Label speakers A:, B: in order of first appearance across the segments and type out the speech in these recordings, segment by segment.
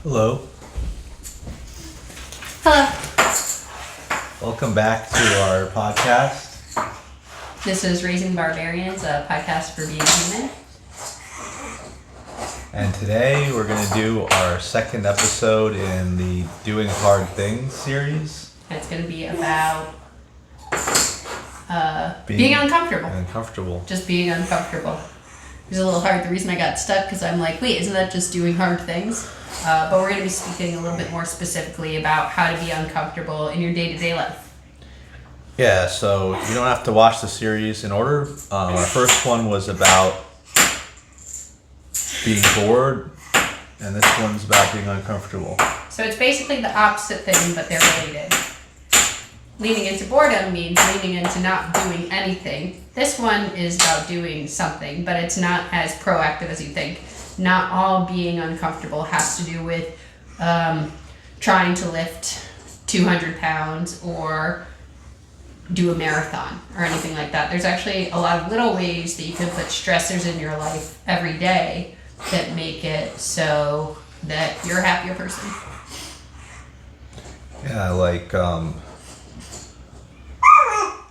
A: Hello.
B: Hello.
A: Welcome back to our podcast.
B: This is Raising Barbarians, a podcast for being human.
A: And today we're going to do our second episode in the Doing Hard Things series.
B: And it's going to be about being uncomfortable.
A: Uncomfortable.
B: Just being uncomfortable. It was a little hard. The reason I got stuck because I'm like, wait, isn't that just doing hard things? But we're going to be speaking a little bit more specifically about how to be uncomfortable in your day-to-day life.
A: Yeah, so you don't have to watch the series in order. Our first one was about being bored, and this one's about being uncomfortable.
B: So it's basically the opposite thing, but they're related. Leaning into boredom means leaning into not doing anything. This one is about doing something, but it's not as proactive as you think. Not all being uncomfortable has to do with trying to lift 200 pounds or do a marathon or anything like that. There's actually a lot of little ways that you can put stressors in your life every day that make it so that you're a happier person.
A: Yeah, like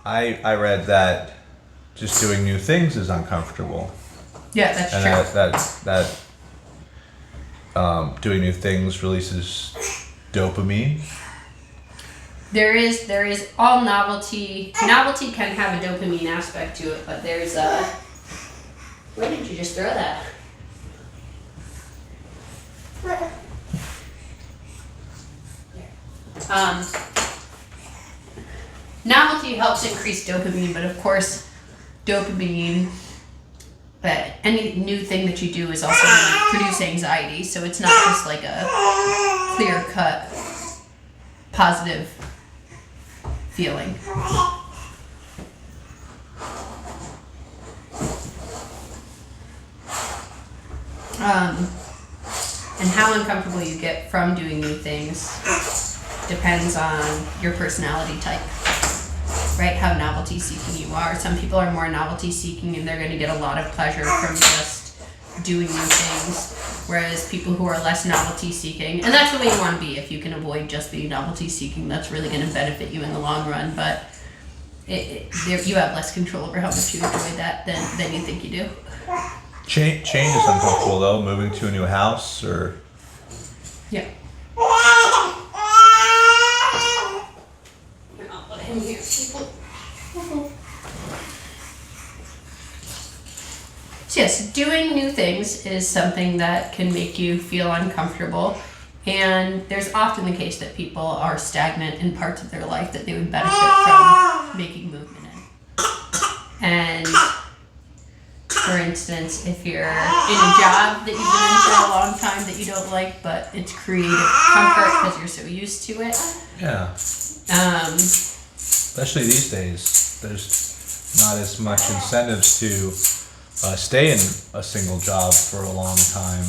A: I read that just doing new things is uncomfortable.
B: Yeah, that's
A: And
B: true.
A: that doing new things releases dopamine.
B: There is all novelty. Novelty can have a dopamine aspect to it, but there's a. Where did you just throw that? Novelty helps increase dopamine, but of course, dopamine. But any new thing that you do is also going to produce anxiety, so it's not just like a clear-cut positive feeling. And how uncomfortable you get from doing new things depends on your personality type, right? How novelty seeking you are. Some people are more novelty seeking and they're going to get a lot of pleasure from just doing new things, whereas people who are less novelty seeking, and that's the way you want to be. If you can avoid just being novelty seeking, that's really going to benefit you in the long run, but you have less control over how much you enjoy that than you think you do.
A: Change is uncomfortable though, moving to a new house or...
B: Yeah. I'll put him here. So yes, doing new things is something that can make you feel uncomfortable, and there's often the case that people are stagnant in parts of their life that they would benefit from making movement in. And for instance, if you're in a job that you've been in for a long time that you don't like, but it's creative comfort because you're so used to it.
A: Yeah. Especially these days, there's not as much incentives to stay in a single job for a long time.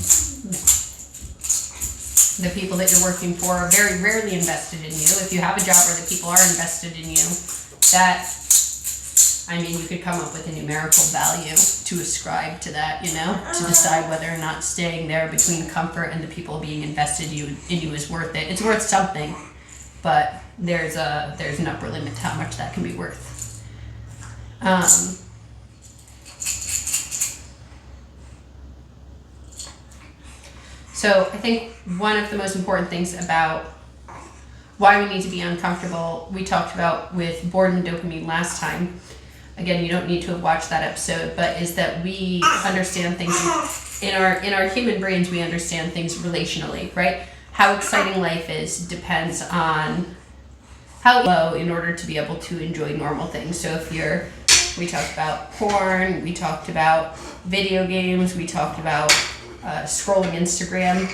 B: The people that you're working for are very rarely invested in you. If you have a job where the people are invested in you, you could come up with a numerical value to ascribe to that, to decide whether or not staying there between comfort and the people being invested in you is worth it. It's worth something, but there's an upper limit to how much that can be worth. So I think one of the most important things about why we need to be uncomfortable, we talked about with boredom and dopamine last time. Again, you don't need to have watched that episode, but is that we understand things in our human brains. We understand things relationally, right? How exciting life is depends on how low in order to be able to enjoy normal things. So we talked about porn, we talked about video games, we talked about scrolling Instagram,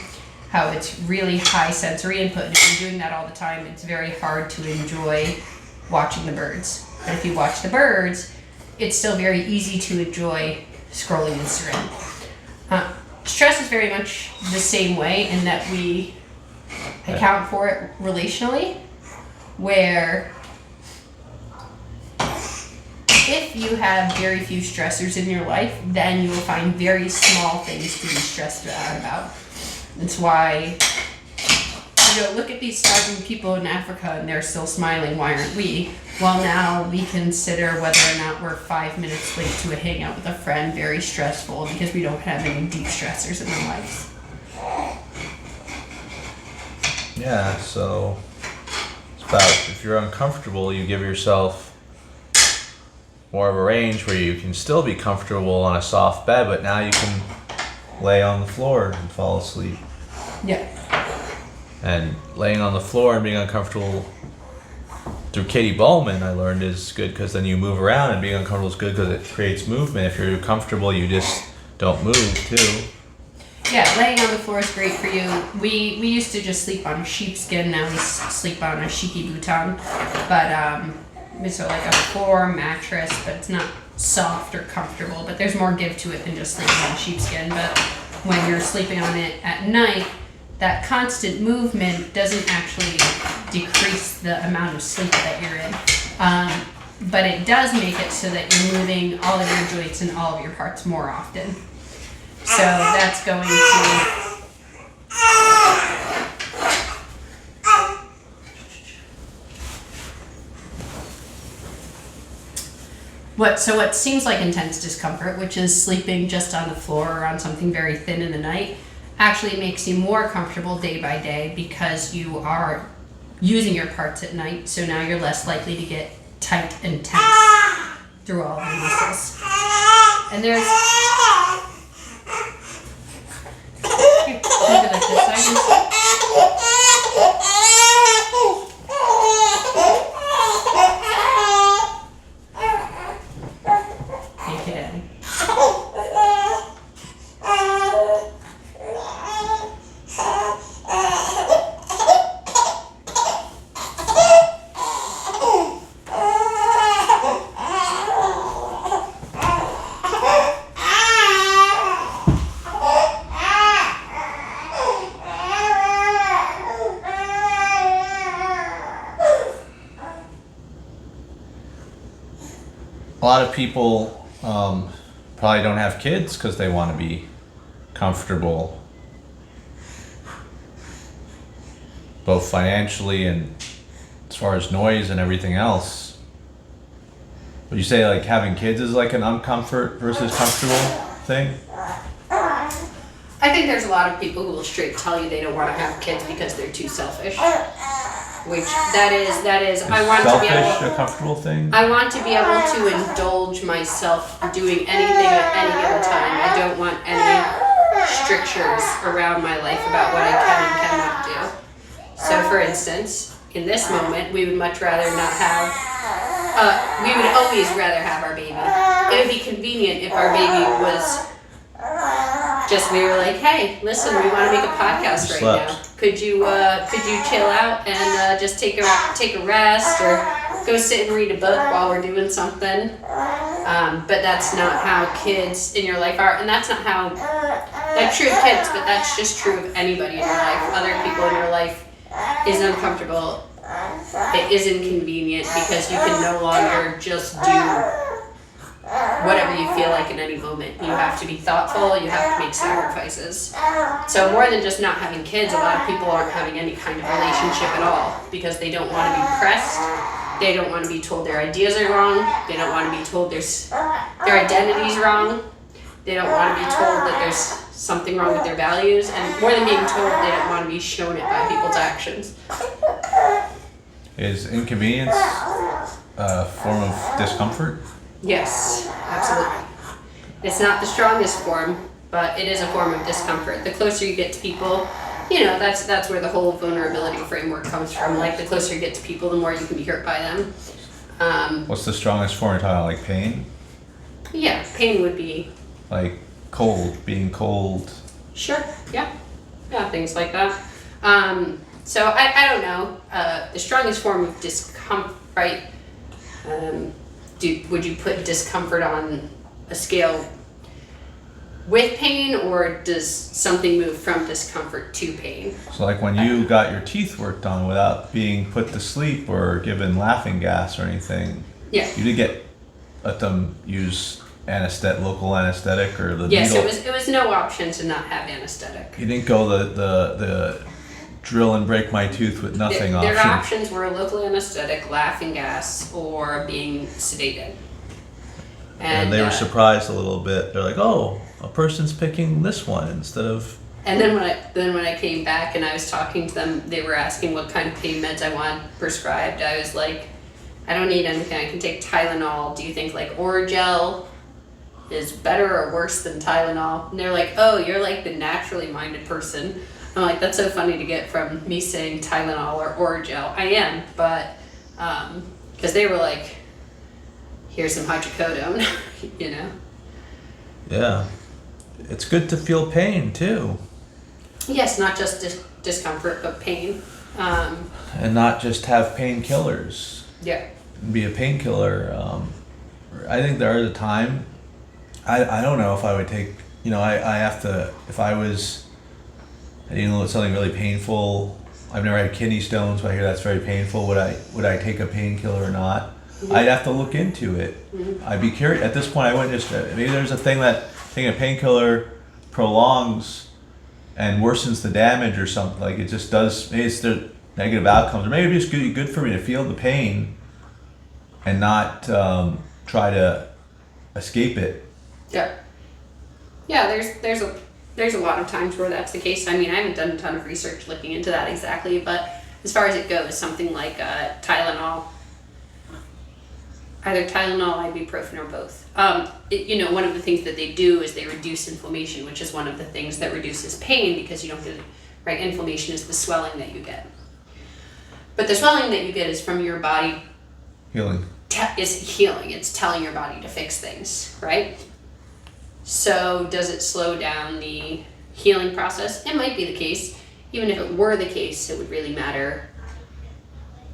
B: how it's really high sensory input, and if you're doing that all the time, it's very hard to enjoy watching the birds. But if you watch the birds, it's still very easy to enjoy scrolling Instagram. Stress is very much the same way in that we account for it relationally, where if you have very few stressors in your life, then you will find very small things to be stressed out about. It's why look at these starving people in Africa and they're still smiling. Why aren't we? Well, now we consider whether or not we're 5 minutes late to a hangout with a friend very stressful because we don't have any deep stressors in our lives.
A: Yeah, so it's about, if you're uncomfortable, you give yourself more of a range where you can still be comfortable on a soft bed, but now you can lay on the floor and fall asleep.
B: Yeah.
A: And laying on the floor and being uncomfortable through Katie Bowman, I learned, is good because then you move around, and being uncomfortable is good because it creates movement. If you're comfortable, you just don't move too.
B: Yeah, laying on the floor is great for you. We used to just sleep on sheepskin. Now we sleep on a shiki futon, but it's like a floor mattress, but it's not soft or comfortable. But there's more give to it than just sleeping on sheepskin. But when you're sleeping on it at night, that constant movement doesn't actually decrease the amount of sleep that you're in. But it does make it so that you're moving all of your joints and all of your parts more often. So that's going to... What seems like intense discomfort, which is sleeping just on the floor or on something very thin in the night, actually makes you more comfortable day by day because you are using your parts at night. So now you're less likely to get tight and tense through all of your muscles. And there's... Here, move it like this side. Take it in.
A: A lot of people probably don't have kids because they want to be comfortable, both financially and as far as noise and everything else. Would you say like having kids is like an uncomfort versus comfortable thing?
B: I think there's a lot of people who will straight tell you they don't want to have kids because they're too selfish. Which that is I want to be
A: Selfish,
B: able
A: a comfortable thing?
B: I want to be able to indulge myself doing anything at any given time. I don't want any strictures around my life about what I can and cannot do. So for instance, in this moment, we would much rather not have we would always rather have our baby. It would be convenient if our baby was just, we were like, hey, listen, we want to make a podcast right now. Could you chill out and just take a rest or go sit and read a book while we're doing something? But that's not how kids in your life are, and that's not how that's true of kids, but that's just true of anybody in your life. Other people in your life is uncomfortable. It is inconvenient because you can no longer just do whatever you feel like in any moment. You have to be thoughtful, you have to make sacrifices. So more than just not having kids, a lot of people aren't having any kind of relationship at all because they don't want to be pressed, they don't want to be told their ideas are wrong, they don't want to be told their identity's wrong, they don't want to be told that there's something wrong with their values, and more than being told, they don't want to be shown it by people's actions.
A: Is inconvenience a form of discomfort?
B: Yes, absolutely. It's not the strongest form, but it is a form of discomfort. The closer you get to people, that's where the whole vulnerability framework comes from. Like, the closer you get to people, the more you can be hurt by them.
A: What's the strongest form you're talking about, like pain?
B: Yeah, pain would be...
A: Like being cold.
B: Sure, yeah, things like that. So I don't know. The strongest form of discomfort, right? Would you put discomfort on a scale with pain, or does something move from discomfort to pain?
A: So like when you got your teeth worked on without being put to sleep or given laughing gas or anything,
B: Yeah.
A: you did let them use local anesthetic or the
B: Yes,
A: needle?
B: it was no option to not have anesthetic.
A: You didn't go the drill and break my tooth with nothing
B: Their
A: option.
B: options were local anesthetic, laughing gas, or being sedated.
A: And they were surprised a little bit. They're like, "Oh, a person's picking this one instead of."
B: And then when I came back and I was talking to them, they were asking what kind of pain meds I want prescribed. I was like, I don't need anything. I can take Tylenol. Do you think like Oragel is better or worse than Tylenol? And they're like, oh, you're like the naturally minded person. I'm like, that's so funny to get from me saying Tylenol or Oragel. I am, but because they were like, here's some hydrocodone, you know.
A: Yeah, it's good to feel pain too.
B: Yes, not just discomfort, but pain.
A: And not just have painkillers.
B: Yeah.
A: Be a painkiller. I think there is a time. I don't know if I would take. I have to. If I was dealing with something really painful, I've never had kidney stones, but I hear that's very painful. Would I take a painkiller or not? Mm-hmm. I'd have to look into it. Mm-hmm. I'd be curious. At this point, I wouldn't just. Maybe there's a thing that taking a painkiller prolongs and worsens the damage or something. Like it just does. Maybe it's the negative outcomes, or maybe it's just good for me to feel the pain and not try to escape it.
B: Yeah. Yeah, there's a lot of times where that's the case. I mean, I haven't done a ton of research looking into that exactly, but as far as it goes, something like Tylenol, either Tylenol, ibuprofen, or both. One of the things that they do is they reduce inflammation, which is one of the things that reduces pain because you don't get, right? Inflammation is the swelling that you get. But the swelling that you get is from your body
A: Healing.
B: Is healing. It's telling your body to fix things, right? So does it slow down the healing process? It might be the case. Even if it were the case, it would really matter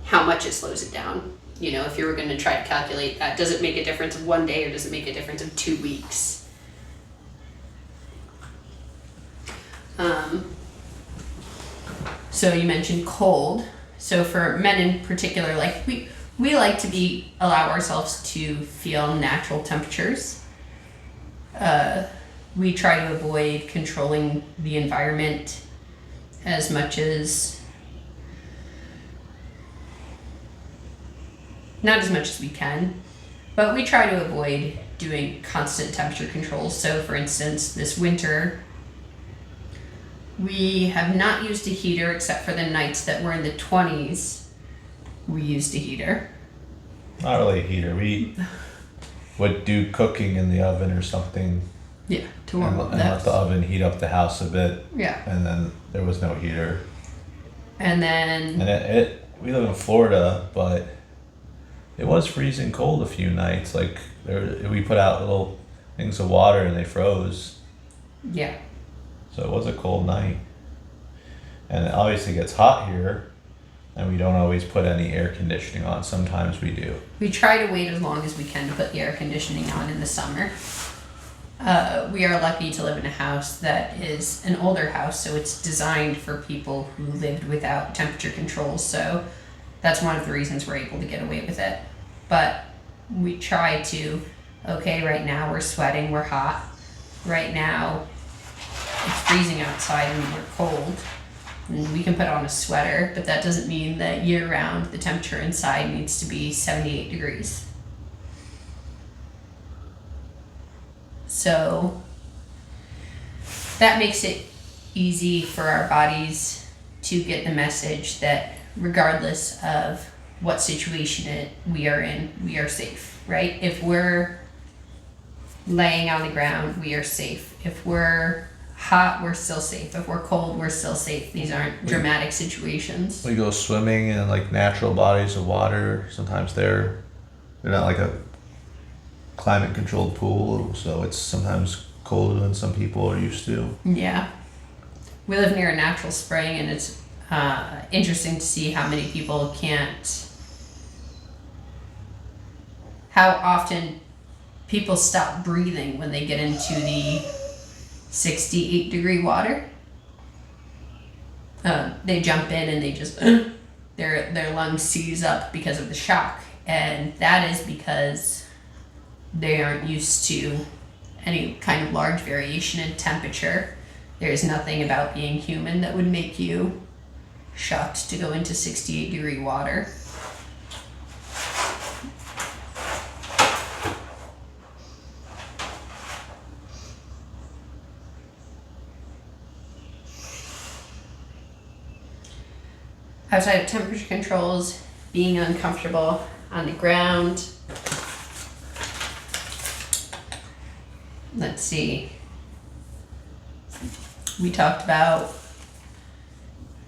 B: how much it slows it down. If you were going to try to calculate that, does it make a difference of 1 day or does it make a difference of 2 weeks? So you mentioned cold. So for men in particular, like we like to allow ourselves to feel natural temperatures. We try to avoid controlling the environment as much as, not as much as we can, but we try to avoid doing constant temperature controls. So for instance, this winter, we have not used a heater except for the nights that were in the 20s. We used a heater.
A: Not really a heater. We would do cooking in the oven or something.
B: Yeah, to warm up the
A: let
B: house.
A: the oven heat up the house a bit.
B: Yeah.
A: And then there was no heater.
B: And then...
A: And we live in Florida, but it was freezing cold a few nights. Like we put out little things of water and they froze.
B: Yeah.
A: So it was a cold night. And it obviously gets hot here. And we don't always put any air conditioning on. Sometimes we do.
B: We try to wait as long as we can to put the air conditioning on in the summer. We are lucky to live in a house that is an older house, so it's designed for people who lived without temperature controls. So that's one of the reasons we're able to get away with it. But we try to, okay, right now we're sweating, we're hot. Right now it's freezing outside and we're cold. And we can put on a sweater, but that doesn't mean that year-round the temperature inside needs to be 78 degrees. So that makes it easy for our bodies to get the message that regardless of what situation we are in, we are safe, right? If we're laying on the ground, we are safe. If we're hot, we're still safe. If we're cold, we're still safe. These aren't dramatic situations.
A: We go swimming in like natural bodies of water. Sometimes they're not like a climate controlled pool, so it's sometimes colder than some people are used to.
B: Yeah. We live near a natural spring, and it's interesting to see how many people how often people stop breathing when they get into the 68 degree water. They jump in and they just their lungs seize up because of the shock, and that is because they aren't used to any kind of large variation in temperature. There's nothing about being human that would make you shocked to go into 68-degree water. Outside of temperature controls, being uncomfortable on the ground. Let's see. We talked about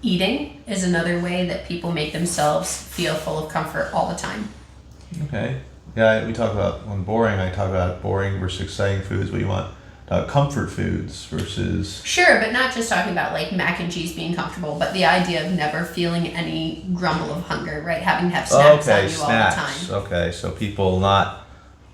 B: eating is another way that people make themselves feel full of comfort all the time.
A: Okay. Yeah, we talk about when boring. I talk about boring versus exciting foods. What you want? Comfort foods versus.
B: Sure, but not just talking about like mac and cheese being comfortable, but the idea of never feeling any grumble of hunger, right? Having to have snacks on you
A: snacks.
B: all the time.
A: Okay, so people not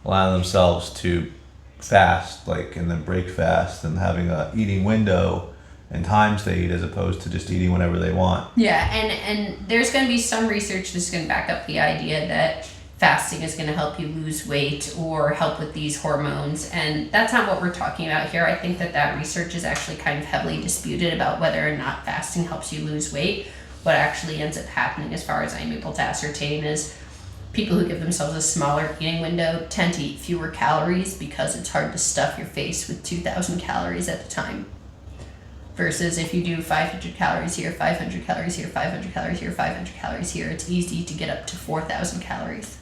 A: allowing themselves to fast, like, and then break fast, and having a eating window and times they eat as opposed to just eating whenever they want.
B: Yeah, and there's going to be some research that's going to back up the idea that fasting is going to help you lose weight or help with these hormones, and that's not what we're talking about here. I think that research is actually kind of heavily disputed about whether or not fasting helps you lose weight. What actually ends up happening, as far as I'm able to ascertain, is people who give themselves a smaller eating window tend to eat fewer calories because it's hard to stuff your face with 2,000 calories at a time. Versus if you do 500 calories here, 500 calories here, 500 calories here, 500 calories here, it's easy to get up to 4,000 calories.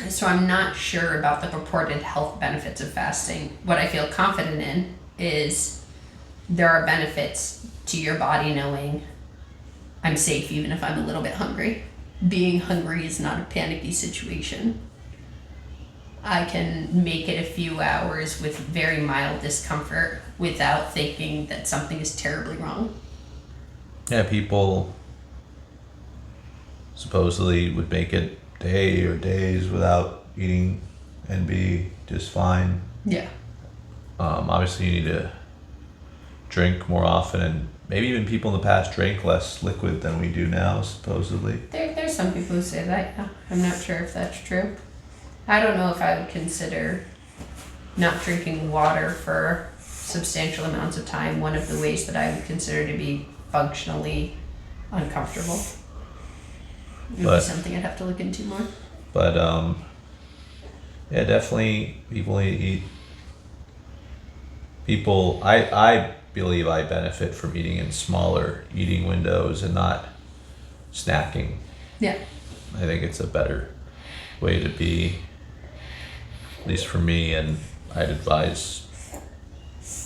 B: So I'm not sure about the purported health benefits of fasting. What I feel confident in is there are benefits to your body knowing I'm safe even if I'm a little bit hungry. Being hungry is not a panicky situation. I can make it a few hours with very mild discomfort without thinking that something is terribly wrong.
A: Yeah, people supposedly would make it day or days without eating and be just fine.
B: Yeah.
A: Obviously, you need to drink more often, and maybe even people in the past drank less liquid than we do now, supposedly.
B: There's some people who say that, yeah. I'm not sure if that's true. I don't know if I would consider not drinking water for substantial amounts of time one of the ways that I would consider to be functionally uncomfortable. It would be something I'd have to look into more.
A: But yeah, definitely people eat. I believe I benefit from eating in smaller eating windows and not snacking.
B: Yeah.
A: I think it's a better way to be, at least for me, and I'd advise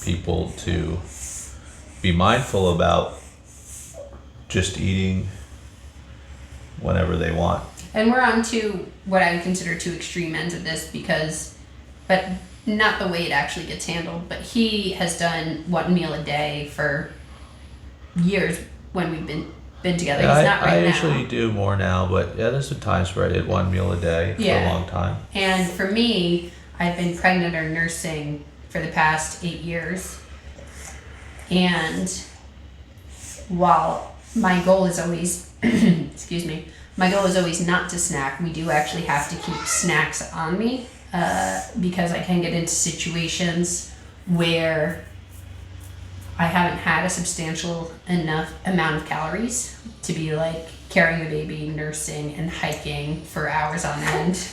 A: people to be mindful about just eating whenever they want.
B: And we're on to what I would consider two extreme ends of this but not the way it actually gets handled. But he has done 1 meal a day for years when we've been together.
A: Yeah,
B: He's not right
A: I
B: now.
A: usually do more now, but yeah, there's some times where I did 1 meal a day for a long time.
B: And for me, I've been pregnant or nursing for the past 8 years. And while my goal is always, my goal is always not to snack, we do actually have to keep snacks on me because I can get into situations where I haven't had a substantial enough amount of calories to be like carrying a baby, nursing, and hiking for hours on end,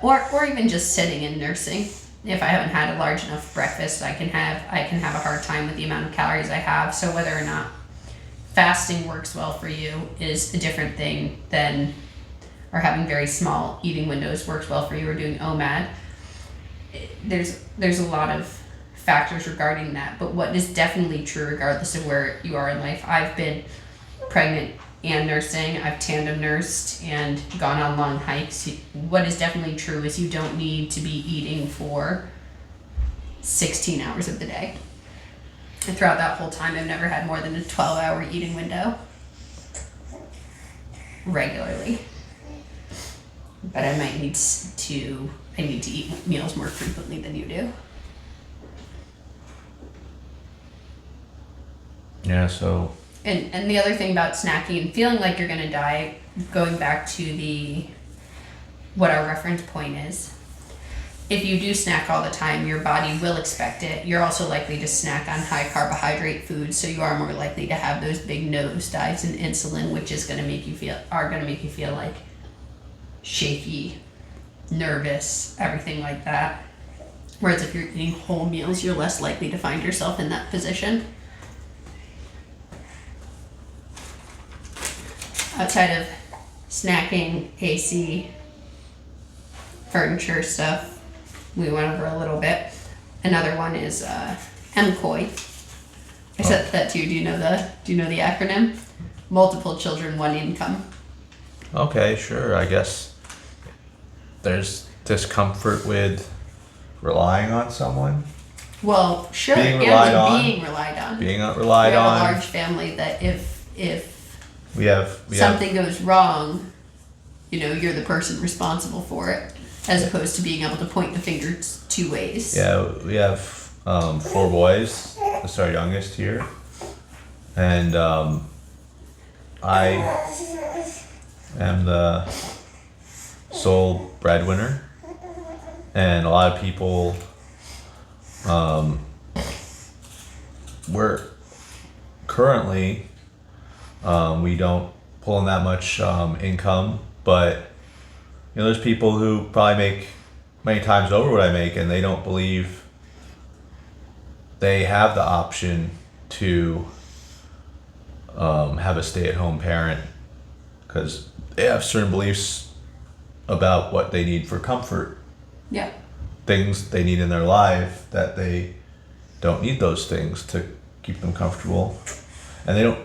B: or even just sitting and nursing. If I haven't had a large enough breakfast, I can have a hard time with the amount of calories I have. So whether or not fasting works well for you is a different thing than, or having very small eating windows works well for you, or doing OMAD. There's a lot of factors regarding that, but what is definitely true regardless of where you are in life, I've been pregnant and nursing, I've tandem nursed and gone on long hikes. What is definitely true is you don't need to be eating for 16 hours of the day. And throughout that whole time, I've never had more than a 12-hour eating window regularly. But I might need to eat meals more frequently than you do.
A: Yeah, so.
B: And the other thing about snacking and feeling like you're gonna die, going back to what our reference point is, if you do snack all the time, your body will expect it. You're also likely to snack on high carbohydrate foods, so you are more likely to have those big nosedives in insulin, which is going to make you feel like shaky, nervous, everything like that. Whereas if you're eating whole meals, you're less likely to find yourself in that position. Outside of snacking, AC, furniture stuff, we went over a little bit. Another one is MCOY. I said that to you. Do you know the acronym? Multiple children, one income.
A: Okay, sure. I guess there's discomfort with relying on someone.
B: Well, sure.
A: Being relied on.
B: Being relied on.
A: Being relied
B: we have
A: on.
B: a large family that if
A: We have
B: something goes wrong, you're the person responsible for it, as opposed to being able to point the finger two ways.
A: Yeah, we have 4 boys. That's our youngest here, and I am the sole breadwinner, and a lot of people, we're currently, we don't pull in that much income, but there's people who probably make many times over what I make, and they don't believe they have the option to have a stay-at-home parent because they have certain beliefs about what they need for comfort.
B: Yeah.
A: Things they need in their life that they don't need those things to keep them comfortable, and they don't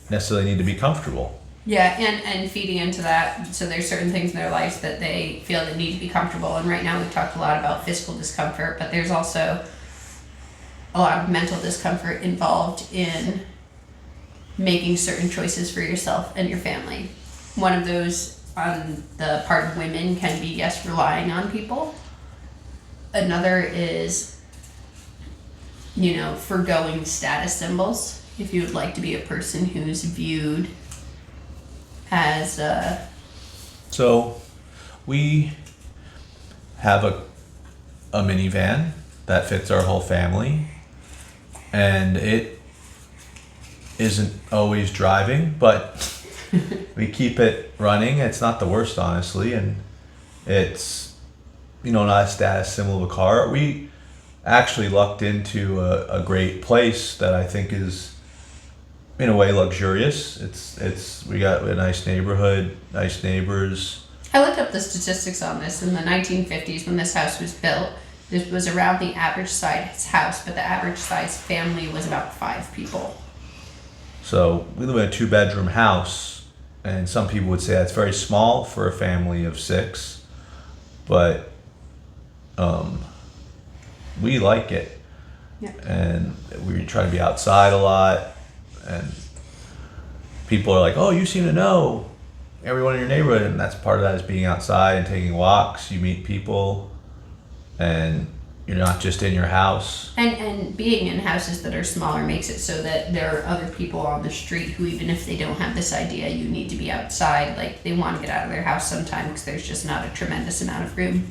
A: necessarily need to be comfortable.
B: Yeah, and feeding into that, so there's certain things in their lives that they feel that need to be comfortable. And right now we've talked a lot about physical discomfort, but there's also a lot of mental discomfort involved in making certain choices for yourself and your family. One of those on the part of women can be, yes, relying on people. Another is, forgoing status symbols. If you would like to be a person who's viewed as
A: So we have a minivan that fits our whole family, and it isn't always driving, but we keep it running. It's not the worst, honestly, and it's not a status symbol of a car. We actually lucked into a great place that I think is in a way luxurious. We got a nice neighborhood, nice neighbors.
B: I looked up the statistics on this. In the 1950s, when this house was built, this was around the average size house, but the average size family was about 5 people.
A: So we live in a 2-bedroom house, and some people would say that's very small for a family of 6, but we like it.
B: Yeah.
A: And we try to be outside a lot, and people are like, oh, you seem to know everyone in your neighborhood, and that's part of that is being outside and taking walks. You meet people, and you're not just in your house.
B: And being in houses that are smaller makes it so that there are other people on the street who, even if they don't have this idea, you need to be outside, like they want to get out of their house sometime because there's just not a tremendous amount of room.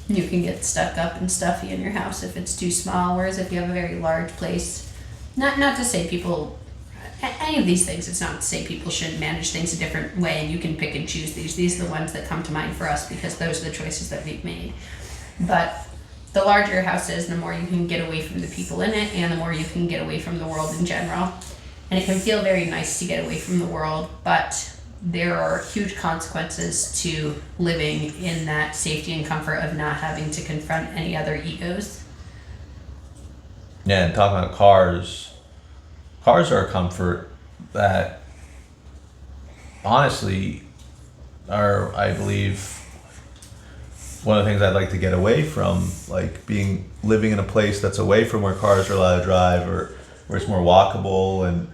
B: You can get stuck up and stuffy in your house if it's too small, whereas if you have a very large place, not to say people, any of these things, it's not to say people should manage things a different way and you can pick and choose these. These are the ones that come to mind for us because those are the choices that we've made. But the larger your house is, the more you can get away from the people in it and the more you can get away from the world in general. And it can feel very nice to get away from the world, but there are huge consequences to living in that safety and comfort of not having to confront any other egos.
A: Yeah, and talking about cars are a comfort that honestly are, I believe, one of the things I'd like to get away from, like living in a place that's away from where cars are allowed to drive, or where it's more walkable and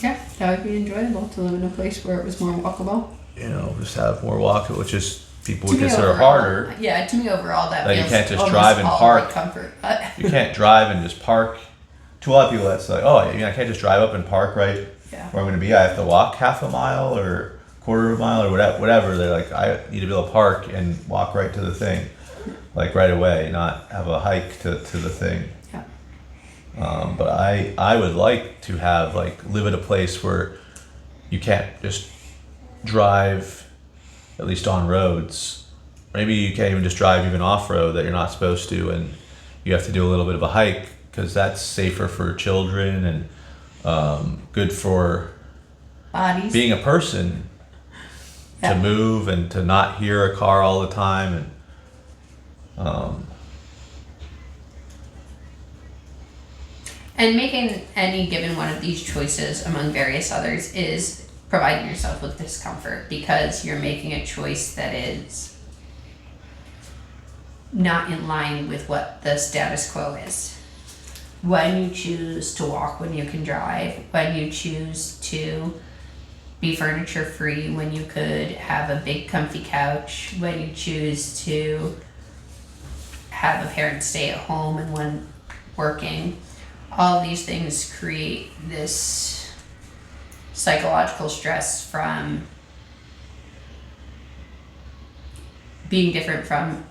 B: Yeah, that would be enjoyable to live in a place where it was more walkable.
A: just have more walkable, which is people would
B: To me,
A: consider
B: overall-
A: harder.
B: Yeah, to me overall that
A: Like, you
B: feels
A: can't just
B: almost
A: drive and
B: all
A: park.
B: like comfort. But
A: You can't drive and just park. To a lot of people, that's like, oh, I can't just drive up and park right
B: Yeah.
A: where I'm going to be. I have to walk half a mile or quarter of a mile or whatever. They're like, I need to be able to park and walk right to the thing, like right away, not have a hike to the thing.
B: Yeah.
A: But I would like to have, like, live at a place where you can't just drive, at least on roads. Maybe you can't even just drive even off road that you're not supposed to, and you have to do a little bit of a hike because that's safer for children and good for
B: Bodies.
A: being a person
B: Yeah.
A: to move and to not hear a car all the time.
B: And making any given one of these choices among various others is providing yourself with discomfort because you're making a choice that is not in line with what the status quo is. When you choose to walk when you can drive, when you choose to be furniture free, when you could have a big comfy couch, when you choose to have a parent stay at home and one working, all these things create this psychological stress from being different from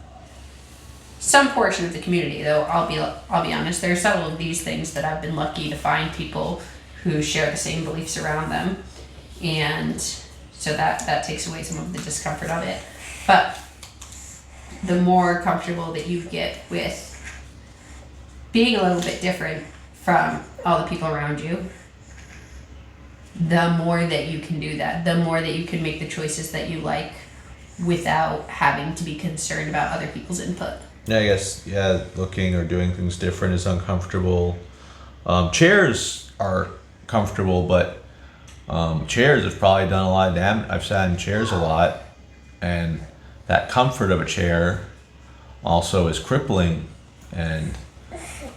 B: some portion of the community. Though I'll be honest, there are several of these things that I've been lucky to find people who share the same beliefs around them, and so that takes away some of the discomfort of it. But the more comfortable that you get with being a little bit different from all the people around you, the more that you can do that, the more that you can make the choices that you like without having to be concerned about other people's input.
A: Yeah, I guess, yeah, looking or doing things different is uncomfortable. Chairs are comfortable, but chairs have probably done a lot of damage. I've sat in chairs a lot, and that comfort of a chair also is crippling, and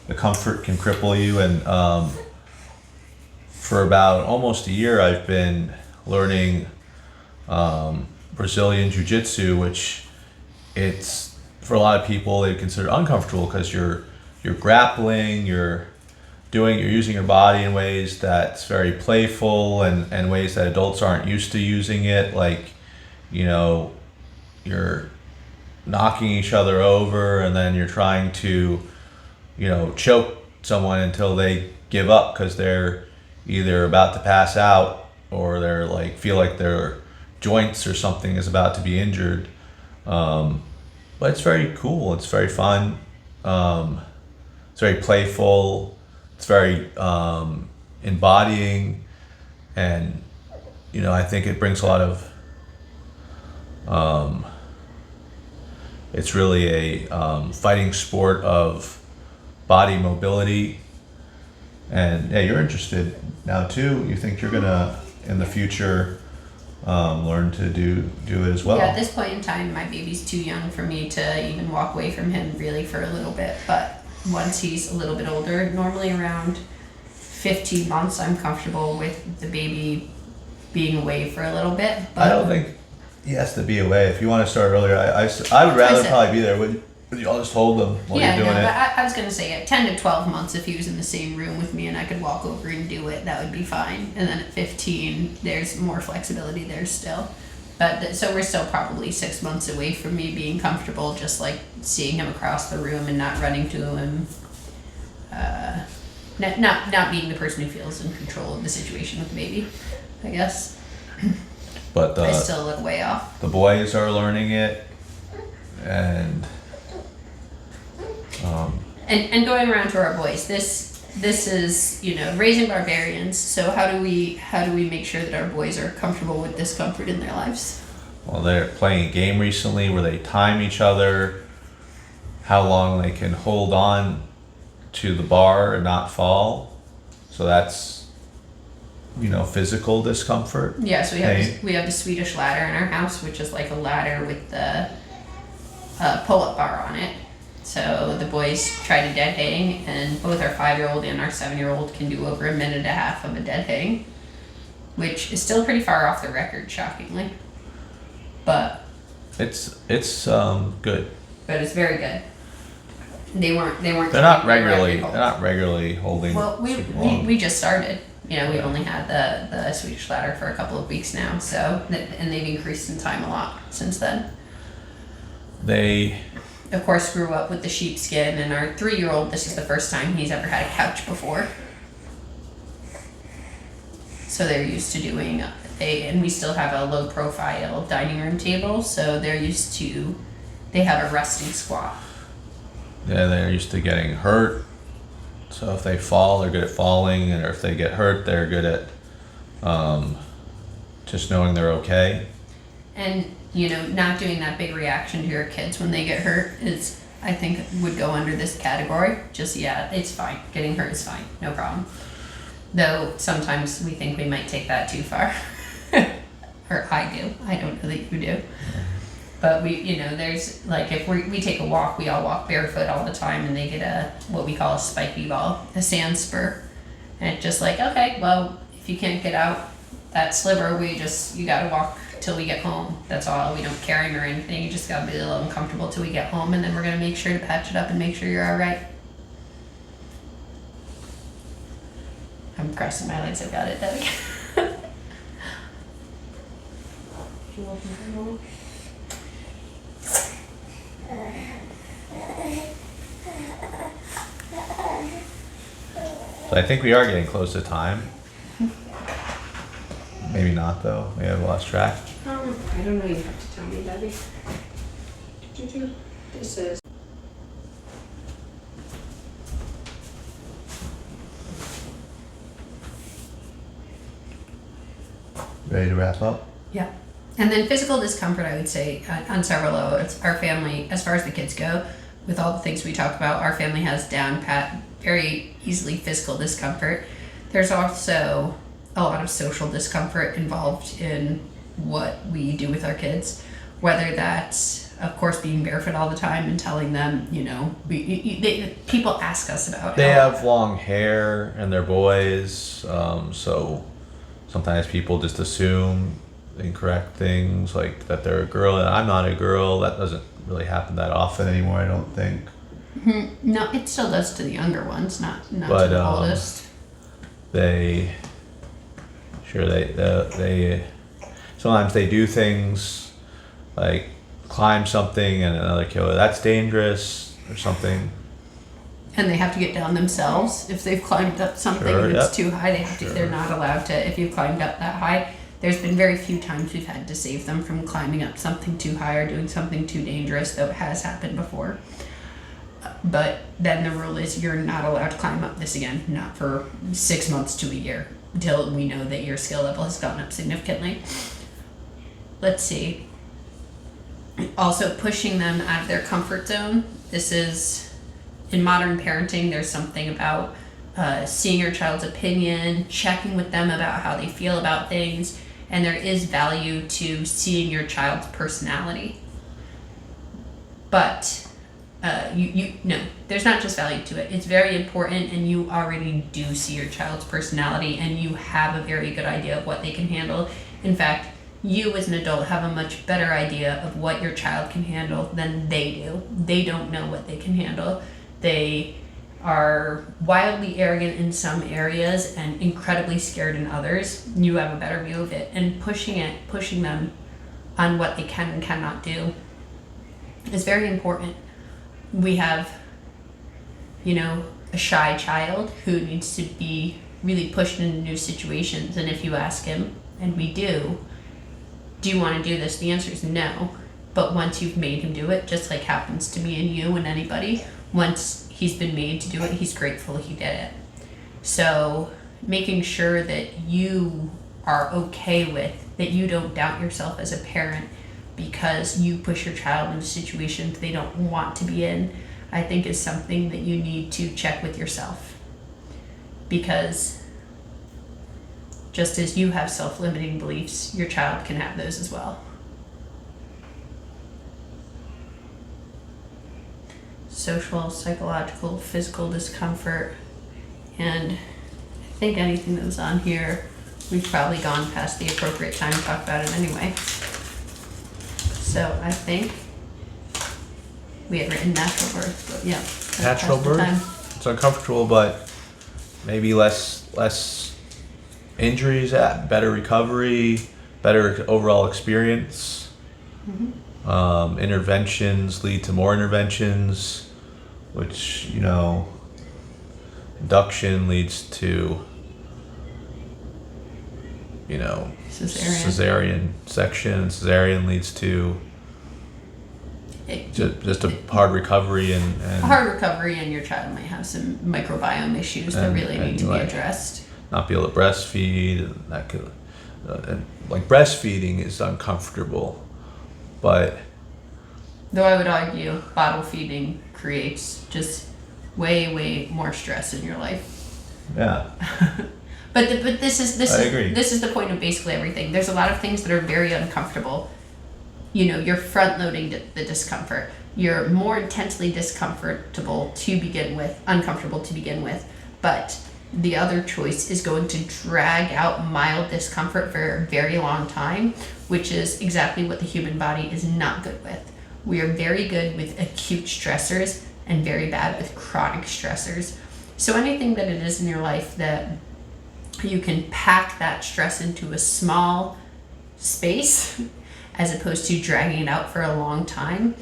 A: the comfort can cripple you. And for about almost a year, I've been learning Brazilian Jiu-Jitsu, which it's, for a lot of people, they consider uncomfortable because you're grappling, you're using your body in ways that's very playful and ways that adults aren't used to using it. Like, you're knocking each other over, and then you're trying to, choke someone until they give up because they're either about to pass out or they're like, feel like their joints or something is about to be injured. But it's very cool. It's very fun. It's very playful. It's very embodying, and I think it brings a lot of. It's really a fighting sport of body mobility, and yeah, you're interested now too. You think you're gonna in the future learn to do it as well?
B: Yeah, at this point in time, my baby's too young for me to even walk away from him really for a little bit. But once he's a little bit older, normally around 15 months, I'm comfortable with the baby being away for a little bit. But
A: I don't think he has to be away. If you want to start earlier, I would rather probably be there. Would you all just hold him while you're doing
B: but
A: it?
B: I was going to say at 10 to 12 months, if he was in the same room with me and I could walk over and do it, that would be fine. And then at 15, there's more flexibility there still. But so we're still probably 6 months away from me being comfortable, just like seeing him across the room and not running to him. Not being the person who feels in control of the situation with the baby, I guess.
A: But
B: I still look way off.
A: the boys are learning it, and
B: And going around to our boys, this is raising barbarians. So how do we make sure that our boys are comfortable with discomfort in their lives?
A: well, they're playing a game recently where they time each other, how long they can hold on to the bar and not fall. So that's physical discomfort.
B: Yeah, so we have the Swedish ladder in our house, which is like a ladder with the pull-up bar on it. So the boys try to dead hang, and both our 5-year-old and our 7-year-old can do over a minute and a half of a dead hang, which is still pretty far off the record, shockingly. But
A: It's good.
B: but it's very good. They weren't.
A: They're not
B: keeping the
A: regularly.
B: record
A: They're not regularly holding.
B: Well,
A: super long.
B: we just started. You know, we've
A: Yeah.
B: only had the Swedish ladder for a couple of weeks now, so, and they've increased in time a lot since then.
A: They,
B: Of course, grew up with the sheepskin, and our 3-year-old, this is the first time he's ever had a couch before. So they're used to doing, and we still have a low profile dining room table, so they're used to, they have a resting squat.
A: yeah, they're used to getting hurt. So if they fall, they're good at falling, and if they get hurt, they're good at just knowing they're okay.
B: And, you know, not doing that big reaction to your kids when they get hurt is, I think, would go under this category. Just, yeah, it's fine. Getting hurt is fine. No problem. Though sometimes we think we might take that too far. Or I do. I don't know that you do. But we, you know, there's, like, if we take a walk, we all walk barefoot all the time, and they get a, what we call a spiky ball, a sand spur. And it's just like, okay, well, if you can't get out that sliver, you gotta walk till we get home. That's all. We don't carry him or anything. You just gotta be a little uncomfortable till we get home, and then we're gonna make sure to patch it up and make sure you're all right. I'm crossing my legs. I've got it, Debbie. You welcome to home.
A: So I think we are getting close to time. Maybe not though. We have lost track.
B: I don't know. You have to tell me, Debbie. This is.
A: Ready to wrap up?
B: Yeah. And then physical discomfort, I would say, on several levels. Our family, as far as the kids go, with all the things we talked about, our family has down pat very easily physical discomfort. There's also a lot of social discomfort involved in what we do with our kids, whether that's, of course, being barefoot all the time and telling them, you know, people ask us about
A: They
B: how-
A: have long hair and they're boys, so sometimes people just assume incorrect things, like that they're a girl and I'm not a girl. That doesn't really happen that often anymore, I don't think.
B: No, it still does to the younger ones, not
A: But,
B: to the oldest.
A: They sometimes they do things like climb something and another killer, that's dangerous or something.
B: And they have to get down themselves if they've climbed up something
A: Sure,
B: and it's
A: yep.
B: too high. They have to.
A: Sure.
B: They're not allowed to. If you've climbed up that high, there's been very few times we've had to save them from climbing up something too high or doing something too dangerous, though it has happened before. But then the rule is you're not allowed to climb up this again, not for 6 months to a year, until we know that your skill level has gone up significantly. Let's see. Also, pushing them out of their comfort zone. This is, in modern parenting, there's something about seeing your child's opinion, checking with them about how they feel about things, and there is value to seeing your child's personality. But no, there's not just value to it. It's very important, and you already do see your child's personality, and you have a very good idea of what they can handle. In fact, you as an adult have a much better idea of what your child can handle than they do. They don't know what they can handle. They are wildly arrogant in some areas and incredibly scared in others. You have a better view of it, and pushing them on what they can and cannot do is very important. We have, you know, a shy child who needs to be really pushed into new situations, and if you ask him, and we do you want to do this? The answer is no. But once you've made him do it, just like happens to me and you and anybody, once he's been made to do it, he's grateful he did it. So making sure that you are okay with, that you don't doubt yourself as a parent because you push your child into situations they don't want to be in, I think is something that you need to check with yourself. Because just as you have self-limiting beliefs, your child can have those as well. Social, psychological, physical discomfort, and I think anything that was on here, we've probably gone past the appropriate time to talk about it anyway. So I think we had written natural birth, but yeah. that's
A: Natural
B: past the time.
A: birth? It's uncomfortable, but maybe less injuries, better recovery, better overall experience. Interventions lead to more interventions, which, induction leads to, cesarean section. Cesarean leads to just a hard recovery and
B: hard recovery, and your child might have some microbiome issues that really need to be addressed.
A: Not be able to breastfeed, and that could, and like breastfeeding is uncomfortable, but
B: Though I would argue bottle feeding creates just way more stress in your life.
A: yeah,
B: But this is
A: I agree.
B: this is the point of basically everything. There's a lot of things that are very uncomfortable. You're front loading the discomfort. You're more intensely uncomfortable to begin with, but the other choice is going to drag out mild discomfort for a very long time, which is exactly what the human body is not good with. We are very good with acute stressors and very bad with chronic stressors. So anything that it is in your life that you can pack that stress into a small space as opposed to dragging it out for a long time,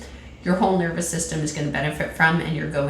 B: your whole nervous system is going to benefit from, and you're going